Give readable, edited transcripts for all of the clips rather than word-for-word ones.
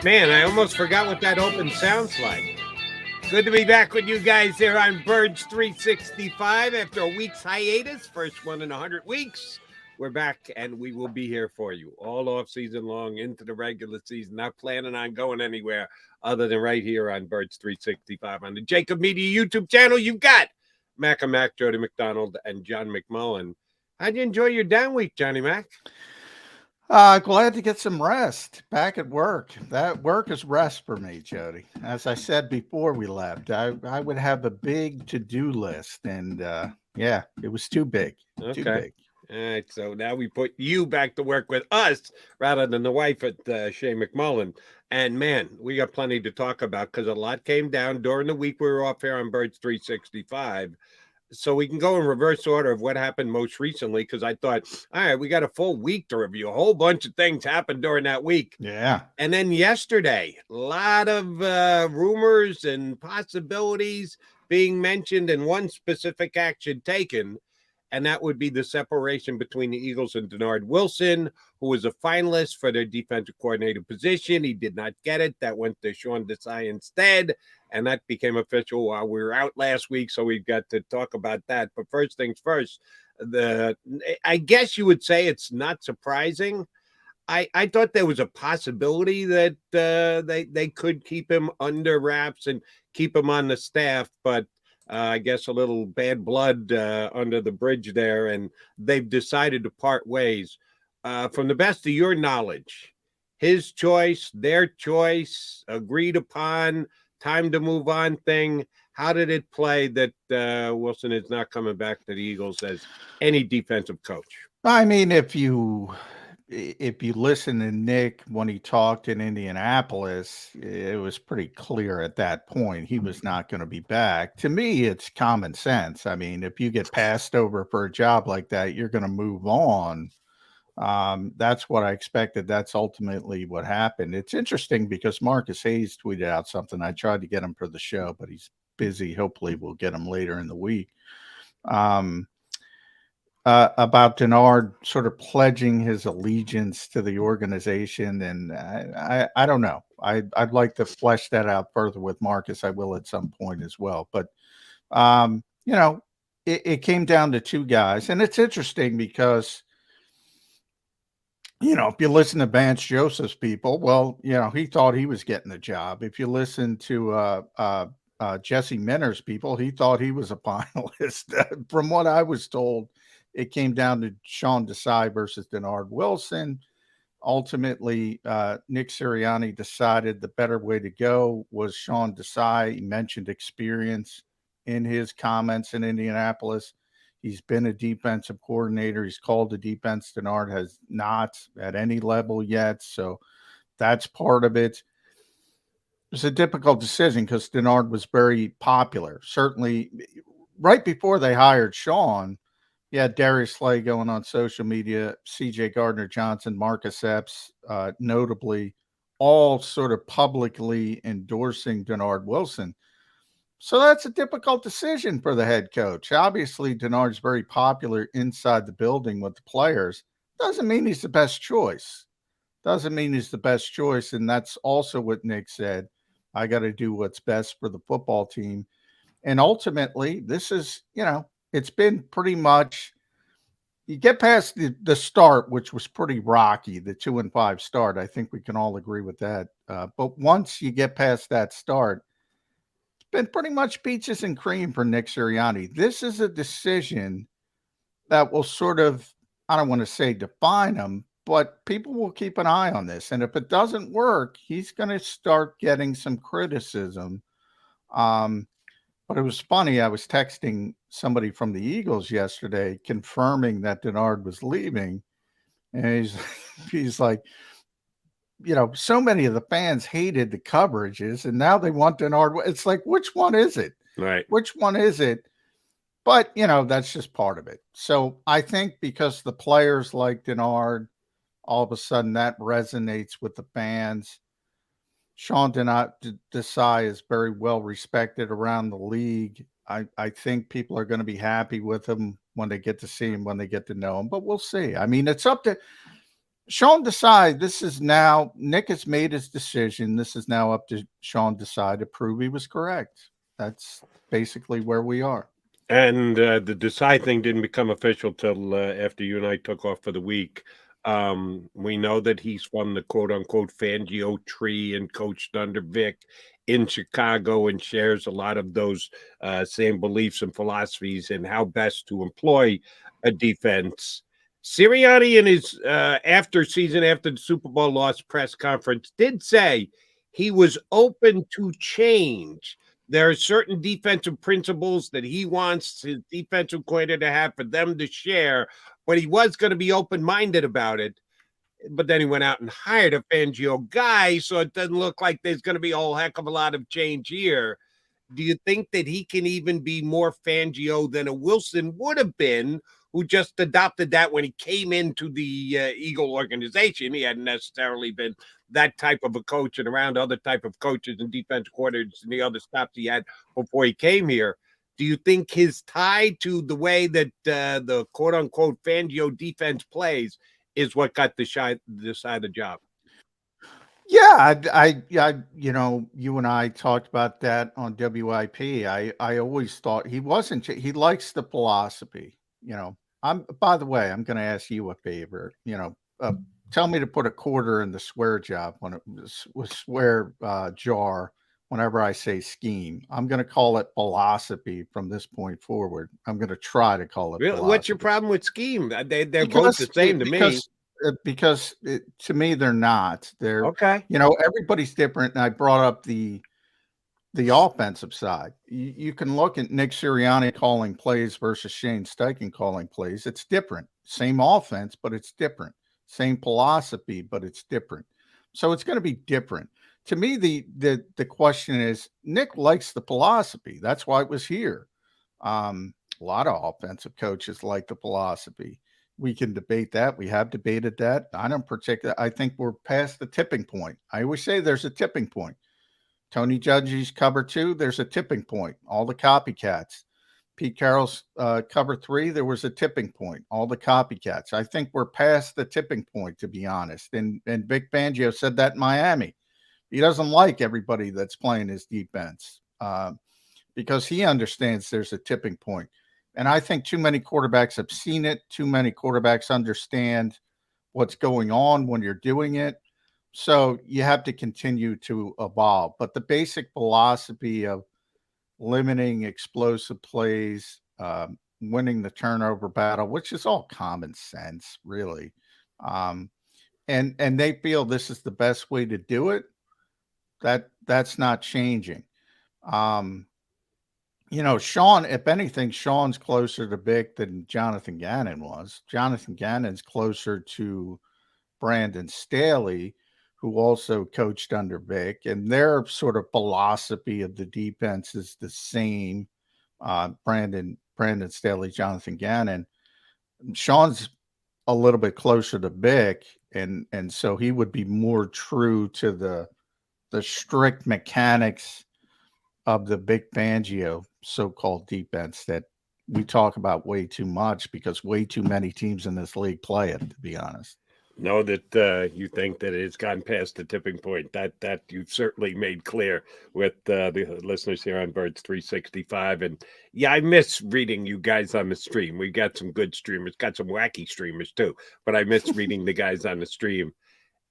Man, I almost forgot what that open sounds like. Good to be back with you guys there on Birds 365 after a week's hiatus, first one in 100 weeks. We're back and we will be here for you all off season long into the regular season. Not planning on going anywhere other than right here on Birds 365 on the JAKIB Media YouTube channel. You've got Mac and Mac, Jody McDonald, and John McMullen. How'd you enjoy your down week, Johnny Mac? Glad to get some rest back at work. That work is rest for me, Jody. As I said before we left, I would have a big to-do list, and yeah, it was too big. Too big. All right, so now we put you back to work with us rather than the wife at Shea McMullen. And man, we got plenty to talk about because a lot came down during the week we were off here on Birds 365. So we can go in reverse order of what happened most recently because I thought, all right, we got a full week to review. A whole bunch of things happened during that week. Yeah. And then yesterday, a lot of rumors and possibilities being mentioned and one specific action taken. And that would be the separation between the Eagles and Dennard Wilson, who was a finalist for their defensive coordinator position. He did not get it. That went to Sean Desai instead. And that became official while we were out last week. So we've got to talk about that. But first things first, I guess you would say it's not surprising. I thought there was a possibility that they could keep him under wraps and keep him on the staff. But I guess a little bad blood under the bridge there. And they've decided to part ways. From the best of your knowledge, his choice, their choice, agreed upon, time to move on thing. How did it play that Wilson is not coming back to the Eagles as any defensive coach? I mean, if you listen to Nick when he talked in Indianapolis, it was pretty clear at that point he was not going to be back. To me, it's common sense. I mean, if you get passed over for a job like that, you're going to move on. That's what I expected. That's ultimately what happened. It's interesting because Marcus Hayes tweeted out something. I tried to get him for the show, but he's busy. Hopefully we'll get him later in the week. About Dennard sort of pledging his allegiance to the organization. And I don't know. I'd like to flesh that out further with Marcus. I will at some point as well. But, it came down to two guys. And it's interesting because, if you listen to Vance Joseph's people, well, he thought he was getting the job. If you listen to Jesse Minner's people, he thought he was a finalist. From what I was told, it came down to Sean Desai versus Dennard Wilson. Ultimately, Nick Sirianni decided the better way to go was Sean Desai. He mentioned experience in his comments in Indianapolis. He's been a defensive coordinator. He's called the defense. Dennard has not at any level yet. So that's part of it. It's a difficult decision because Dennard was very popular. Certainly, right before they hired Sean, you had Darius Slay going on social media, C.J. Gardner-Johnson, Marcus Epps, notably, all sort of publicly endorsing Dennard Wilson. So that's a difficult decision for the head coach. Obviously, Dennard's very popular inside the building with the players. Doesn't mean he's the best choice. And that's also what Nick said. I got to do what's best for the football team. And ultimately, this is, it's been pretty much, you get past the start, which was pretty rocky, the 2-5 start. I think we can all agree with that. But once you get past that start, it's been pretty much peaches and cream for Nick Sirianni. This is a decision that will sort of, I don't want to say define him, but people will keep an eye on this. And if it doesn't work, he's going to start getting some criticism. But it was funny. I was texting somebody from the Eagles yesterday confirming that Dennard was leaving. And he's like, so many of the fans hated the coverages and now they want Dennard. It's like, which one is it? Right. Which one is it? But, that's just part of it. So I think because the players like Dennard, all of a sudden that resonates with the fans. Sean Desai is very well respected around the league. I think people are going to be happy with him when they get to see him, when they get to know him. But we'll see. I mean, it's up to Sean Desai, this is now Nick has made his decision. This is now up to Sean Desai to prove he was correct. That's basically where we are. And the Desai thing didn't become official till after you and I took off for the week. We know that he's from the quote unquote Fangio tree and coached under Vic in Chicago and shares a lot of those same beliefs and philosophies and how best to employ a defense. Sirianni in his after the Super Bowl loss press conference did say he was open to change. There are certain defensive principles that he wants his defensive coordinator to have for them to share, but he was going to be open-minded about it. But then he went out and hired a Fangio guy, so it doesn't look like there's going to be a whole heck of a lot of change here. Do you think that he can even be more Fangio than a Wilson would have been, who just adopted that when he came into the Eagle organization? He hadn't necessarily been that type of a coach and around other type of coaches and defense coordinators and the other stops he had before he came here. Do you think his tie to the way that the quote unquote Fangio defense plays is what got the side the job? Yeah, you know, you and I talked about that on WIP. I always thought he wasn't. He likes the philosophy. You know, By the way, I'm going to ask you a favor. You know, tell me to put a quarter in the swear job when it was swear jar. Whenever I say scheme, I'm going to call it philosophy from this point forward. I'm going to try to call it. Really? Philosophy. What's your problem with scheme? They're both the same to me. Because to me they're not. They're okay. You know, everybody's different. And I brought up the offensive side. You can look at Nick Sirianni calling plays versus Shane Steichen calling plays. It's different. Same offense, but it's different. Same philosophy, but it's different. So it's going to be different. To me, the question is, Nick likes the philosophy. That's why it was here. A lot of offensive coaches like the philosophy. We can debate that. We have debated that. I don't particularly. I think we're past the tipping point. I always say there's a tipping point. Tony Judge's cover 2, there's a tipping point. All the copycats. Pete Carroll's cover 3, there was a tipping point. All the copycats. I think we're past the tipping point, to be honest. And Vic Fangio said that in Miami. He doesn't like everybody that's playing his defense because he understands there's a tipping point. And I think too many quarterbacks have seen it. Too many quarterbacks understand what's going on when you're doing it. So you have to continue to evolve. But the basic philosophy of limiting explosive plays, winning the turnover battle, which is all common sense, really. And they feel this is the best way to do it. That's not changing. You know, Sean, if anything, Sean's closer to Vic than Jonathan Gannon was. Jonathan Gannon's closer to Brandon Staley, who also coached under Vic, and their sort of philosophy of the defense is the same. Brandon Staley, Jonathan Gannon. Sean's a little bit closer to Vic, and so he would be more true to the strict mechanics of the Vic Fangio so-called defense that we talk about way too much because way too many teams in this league play it, to be honest. Know that you think that it's gotten past the tipping point. That you've certainly made clear with the listeners here on Birds 365. And yeah, I miss reading you guys on the stream. We got some good streamers, got some wacky streamers too, but I miss reading the guys on the stream.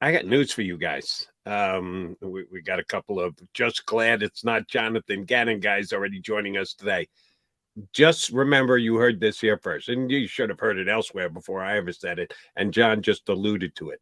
I got news for you guys. We got a couple of just glad it's not Jonathan Gannon guys already joining us today. Just remember you heard this here first, and you should have heard it elsewhere before I ever said it, and John just alluded to it.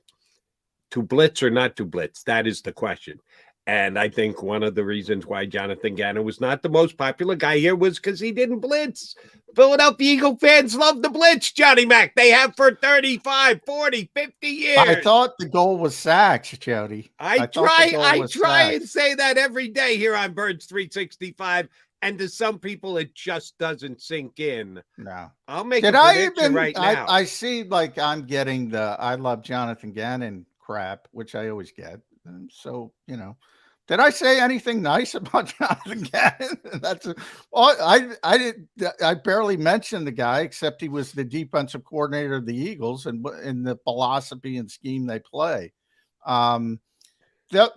To blitz or not to blitz, that is the question. And I think one of the reasons why Jonathan Gannon was not the most popular guy here was because he didn't blitz. Philadelphia Eagle fans love the blitz, Johnny Mac. They have for 35, 40, 50 years. I thought the goal was sacks, Jody. I try and say that every day here on Birds 365. And to some people, it just doesn't sink in. No. I'll make a prediction right now. I see, like, I'm getting the I love Jonathan Gannon crap, which I always get. So, you know. Did I say anything nice about Jonathan Gannon? I barely mentioned the guy, except he was the defensive coordinator of the Eagles and in the philosophy and scheme they play. The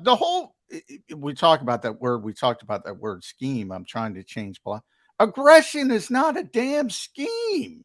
whole we talk about that word. We talked about that word scheme. I'm trying to change. Aggression is not a damn scheme.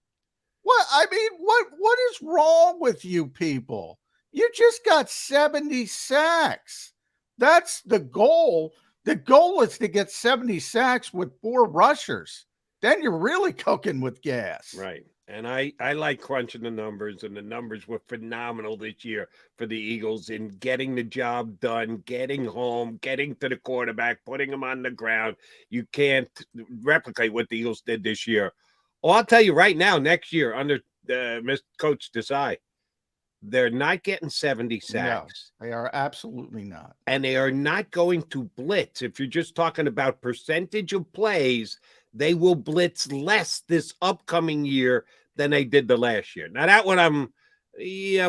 What is wrong with you people? You just got 70 sacks. That's the goal. The goal is to get 70 sacks with 4 rushers. Then you're really cooking with gas. Right. And I like crunching the numbers, and the numbers were phenomenal this year for the Eagles in getting the job done, getting home, getting to the quarterback, putting him on the ground. You can't replicate what the Eagles did this year. Oh, I'll tell you right now, next year under Mr. Coach Desai, they're not getting 70 sacks. No, they are absolutely not. And they are not going to blitz. If you're just talking about percentage of plays, they will blitz less this upcoming year than they did the last year. Now, that one I'm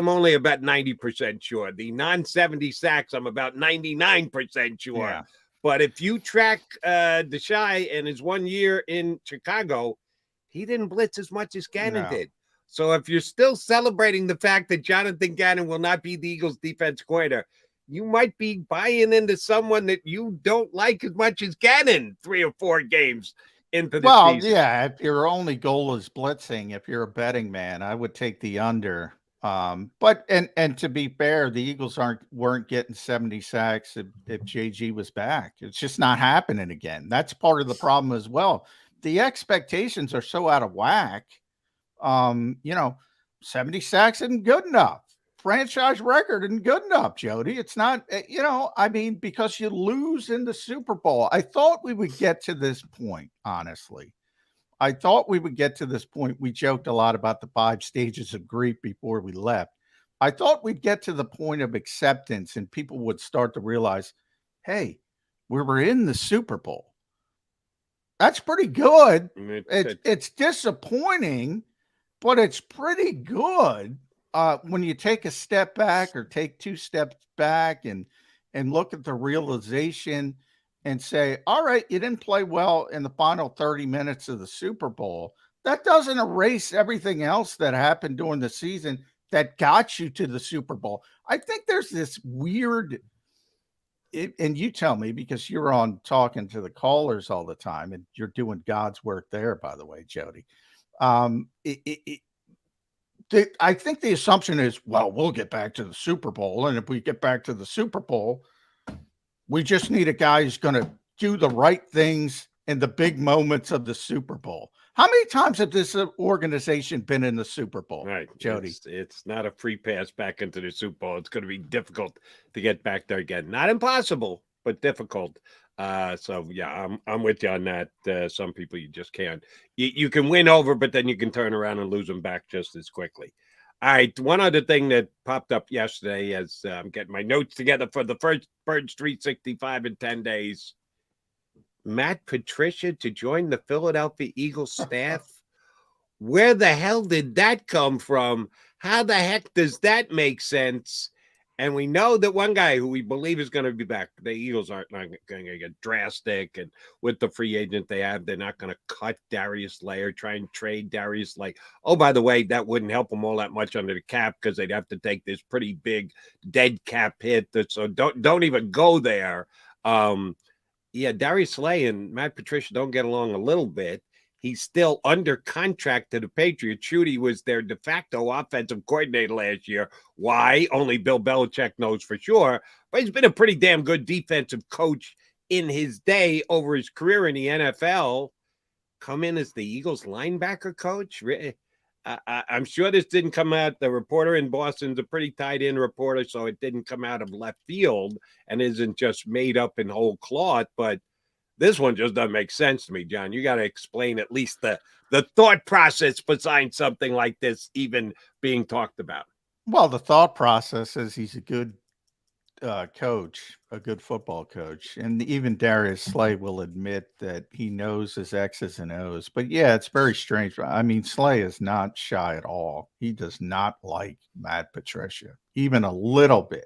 only about 90% sure. The non-70 sacks, I'm about 99% sure. Yeah. But if you track Desai and his 1 year in Chicago, he didn't blitz as much as Gannon did. So if you're still celebrating the fact that Jonathan Gannon will not be the Eagles defense coordinator, you might be buying into someone that you don't like as much as Gannon 3 or 4 games into the season. Yeah, if your only goal is blitzing, if you're a betting man, I would take the under. But to be fair, the Eagles weren't getting 70 sacks if JG was back. It's just not happening again. That's part of the problem as well. The expectations are so out of whack. 70 sacks isn't good enough. Franchise record isn't good enough, Jody. It's not, because you lose in the Super Bowl. I thought we would get to this point, honestly. I thought we would get to this point. We joked a lot about the 5 stages of grief before we left. I thought we'd get to the point of acceptance and people would start to realize, hey, we were in the Super Bowl. That's pretty good. It's disappointing, but it's pretty good when you take a step back or take 2 steps back and look at the realization and say, all right, you didn't play well in the final 30 minutes of the Super Bowl. That doesn't erase everything else that happened during the season that got you to the Super Bowl. I think there's this weird, and you tell me because you're on talking to the callers all the time and you're doing God's work there, by the way, Jody. I think the assumption is, well, we'll get back to the Super Bowl. And if we get back to the Super Bowl, we just need a guy who's going to do the right things in the big moments of the Super Bowl. How many times have this organization been in the Super Bowl, right, Jody? It's not a free pass back into the Super Bowl. It's going to be difficult to get back there again. Not impossible, but difficult. So yeah, I'm with you on that. Some people you just can't. You can win over, but then you can turn around and lose them back just as quickly. All right, one other thing that popped up yesterday as I'm getting my notes together for the first Birds 365 in 10 days. Matt Patricia to join the Philadelphia Eagles staff. Where the hell did that come from? How the heck does that make sense? And we know that one guy who we believe is going to be back, the Eagles aren't going to get drastic. And with the free agent they have, they're not going to cut Darius Slay or try and trade Darius Slay. Oh, by the way, that wouldn't help them all that much under the cap because they'd have to take this pretty big dead cap hit. So don't even go there. Yeah, Darius Slay and Matt Patricia don't get along a little bit. He's still under contract to the Patriots. Shooty was their de facto offensive coordinator last year. Why? Only Bill Belichick knows for sure. But he's been a pretty damn good defensive coach in his day over his career in the NFL. Come in as the Eagles linebacker coach? I'm sure this didn't come out. The reporter in Boston's a pretty tight-end reporter, so it didn't come out of left field and isn't just made up in whole cloth. But this one just doesn't make sense to me, John. You got to explain at least the thought process behind something like this even being talked about. Well, the thought process is he's a good coach, a good football coach. And even Darius Slay will admit that he knows his X's and O's. But yeah, it's very strange. I mean, Slay is not shy at all. He does not like Matt Patricia, even a little bit.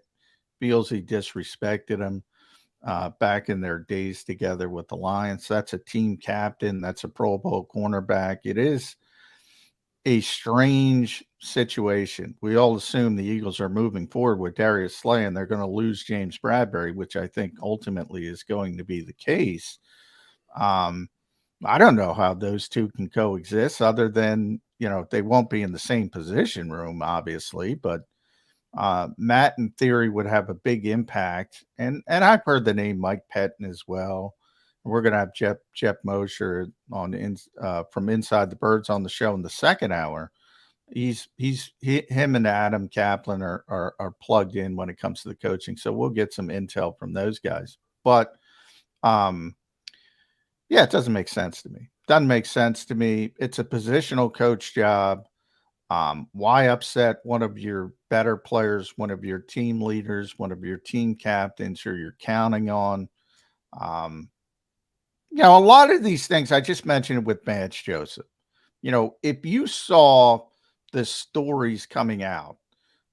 Feels he disrespected him. back in their days together with the Lions. That's a team captain. That's a Pro Bowl cornerback. It is a strange situation. We all assume the Eagles are moving forward with Darius Slay and they're going to lose James Bradbury, which I think ultimately is going to be the case. I don't know how those two can coexist other than, they won't be in the same position room, obviously, but Matt in theory would have a big impact. And I've heard the name Mike Pettin as well. We're going to have Jeff Mosher from Inside the Birds on the show in the second hour. Him and Adam Kaplan are plugged in when it comes to the coaching. So we'll get some intel from those guys. But yeah, it doesn't make sense to me. Doesn't make sense to me. It's a positional coach job. Why upset one of your better players, one of your team leaders, one of your team captains who you're counting on? A lot of these things, I just mentioned it with Vance Joseph. If you saw the stories coming out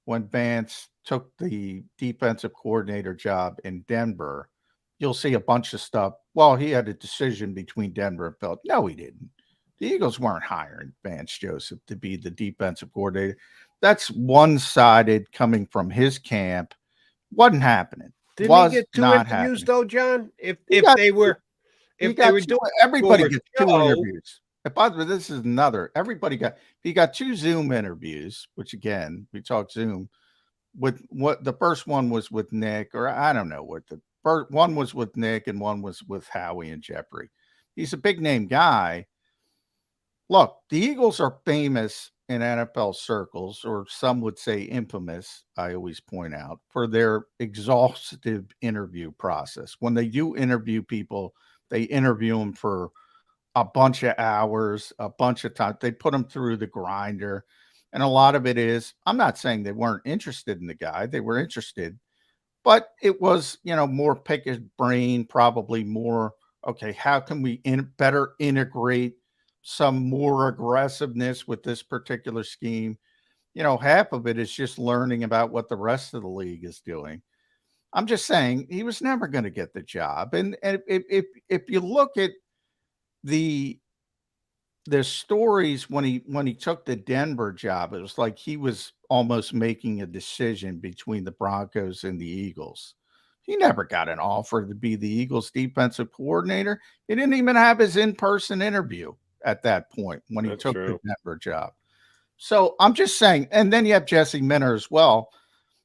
when Vance took the defensive coordinator job in Denver, you'll see a bunch of stuff. Well, he had a decision between Denver and Philly. No, he didn't. The Eagles weren't hiring Vance Joseph to be the defensive coordinator. That's one-sided coming from his camp. Wasn't happening. Didn't he get 2 interviews though, John? If they were doing, everybody gets 2 interviews. By the way, this is another. He got 2 Zoom interviews, which again, we talk Zoom. With what the first one was with Nick, or I don't know what the first one was with Nick, and one was with Howie and Jeffrey. He's a big name guy. Look, the Eagles are famous in NFL circles, or some would say infamous, I always point out, for their exhaustive interview process. When they do interview people, they interview them for a bunch of hours, a bunch of time. They put them through the grinder. And a lot of it is, I'm not saying they weren't interested in the guy. They were interested. But it was, more pick his brain, probably more, okay, how can we better integrate some more aggressiveness with this particular scheme? Half of it is just learning about what the rest of the league is doing. I'm just saying he was never going to get the job. And if you look at the stories when he took the Denver job, it was like he was almost making a decision between the Broncos and the Eagles. He never got an offer to be the Eagles defensive coordinator. He didn't even have his in-person interview at that point when he took the Denver job. So I'm just saying, and then you have Jesse Minter as well.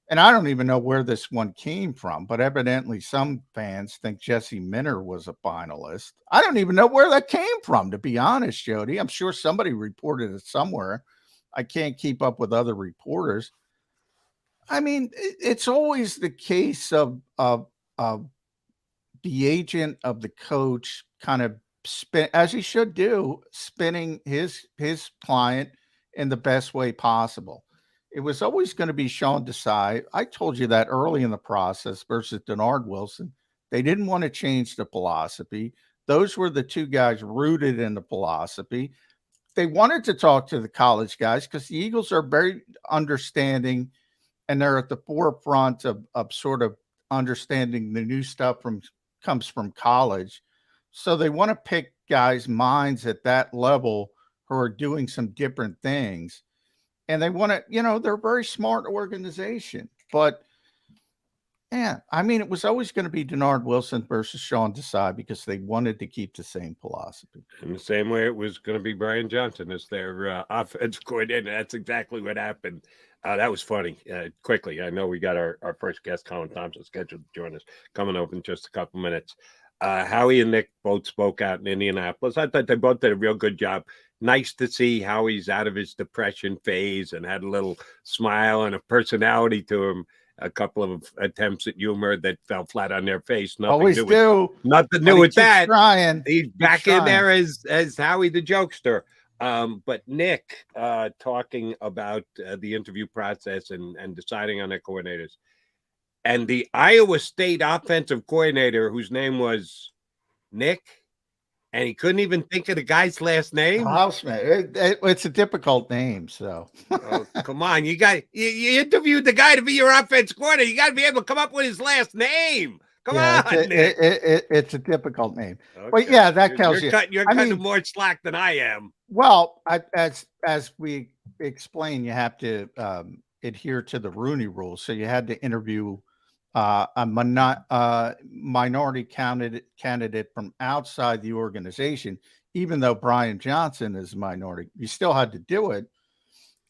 And I don't even know where this one came from, but evidently some fans think Jesse Minter was a finalist. I don't even know where that came from, to be honest, Jody. I'm sure somebody reported it somewhere. I can't keep up with other reporters. I mean, it's always the case of the agent of the coach kind of as he should do, spinning his client in the best way possible. It was always going to be Sean Desai. I told you that early in the process versus Dennard Wilson. They didn't want to change the philosophy. Those were the 2 guys rooted in the philosophy. They wanted to talk to the college guys because the Eagles are very understanding, and they're at the forefront of sort of understanding the new stuff comes from college. So they want to pick guys' minds at that level who are doing some different things. And they want to, they're a very smart organization. But, yeah, I mean, it was always going to be Dennard Wilson versus Sean Desai because they wanted to keep the same philosophy. In the same way it was going to be Brian Johnson as their offense coordinator. That's exactly what happened. That was funny. Quickly, I know we got our first guest, Colin Thompson, scheduled to join us, coming up in just a couple minutes. Howie and Nick both spoke out in Indianapolis. I thought they both did a real good job. Nice to see Howie's out of his depression phase and had a little smile and a personality to him. A couple of attempts at humor that fell flat on their face. Nothing new with that. Trying. He's back in there as Howie the jokester. But Nick talking about the interview process and deciding on their coordinators. And the Iowa State offensive coordinator, whose name was Nick, and he couldn't even think of the guy's last name. Houseman. It's a difficult name, so. Oh, come on, you interviewed the guy to be your offense coordinator. You got to be able to come up with his last name. Come Yeah, on, Nick. it's a difficult name. But Okay. yeah, that tells you. You're I cutting mean, more slack than I am. well, as we explain, you have to adhere to the Rooney Rule. So you had to interview minority candidate from outside the organization, even though Brian Johnson is a minority. You still had to do it.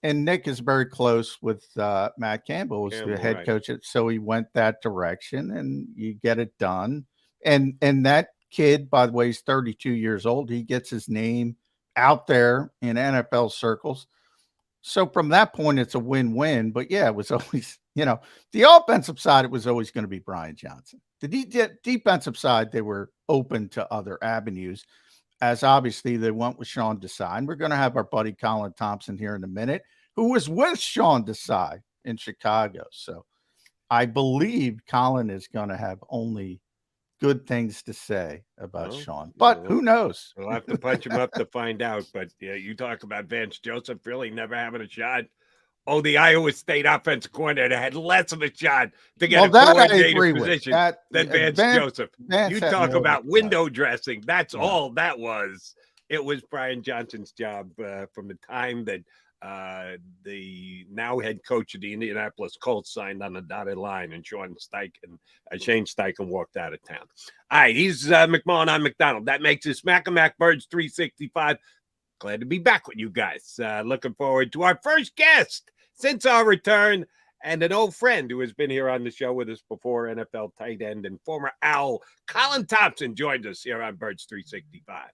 And Nick is very close with Matt Campbell as the head Right. coach, so he went that direction, and you get it done. And that kid, by the way, he's 32 years old. He gets his name out there in NFL circles. So from that point, it's a win-win. But yeah, it was always, the offensive side, it was always going to be Brian Johnson. The defensive side, they were open to other avenues, as obviously they went with Sean Desai. We're going to have our buddy Colin Thompson here in a minute, who was with Sean Desai in Chicago. So I believe Colin is going to have only good things to say about Sean, but who knows? We'll have to punch him up to find out. But yeah, you talk about Vance Joseph really never having a shot. Oh, the Iowa State offensive coordinator had less of a shot to get a coordinator position than Vance Joseph. You talk about window dressing. That's all that was. It was Brian Johnson's job from the time that the now head coach of the Indianapolis Colts signed on the dotted line, and Shane Steichen walked out of town. All right, he's McMullen. I'm McDonald. That makes it Smack a Mac Birds 365. Glad to be back with you guys. Looking forward to our first guest since our return, and an old friend who has been here on the show with us before, NFL tight end and former Owl Colin Thompson joined us here on Birds 365.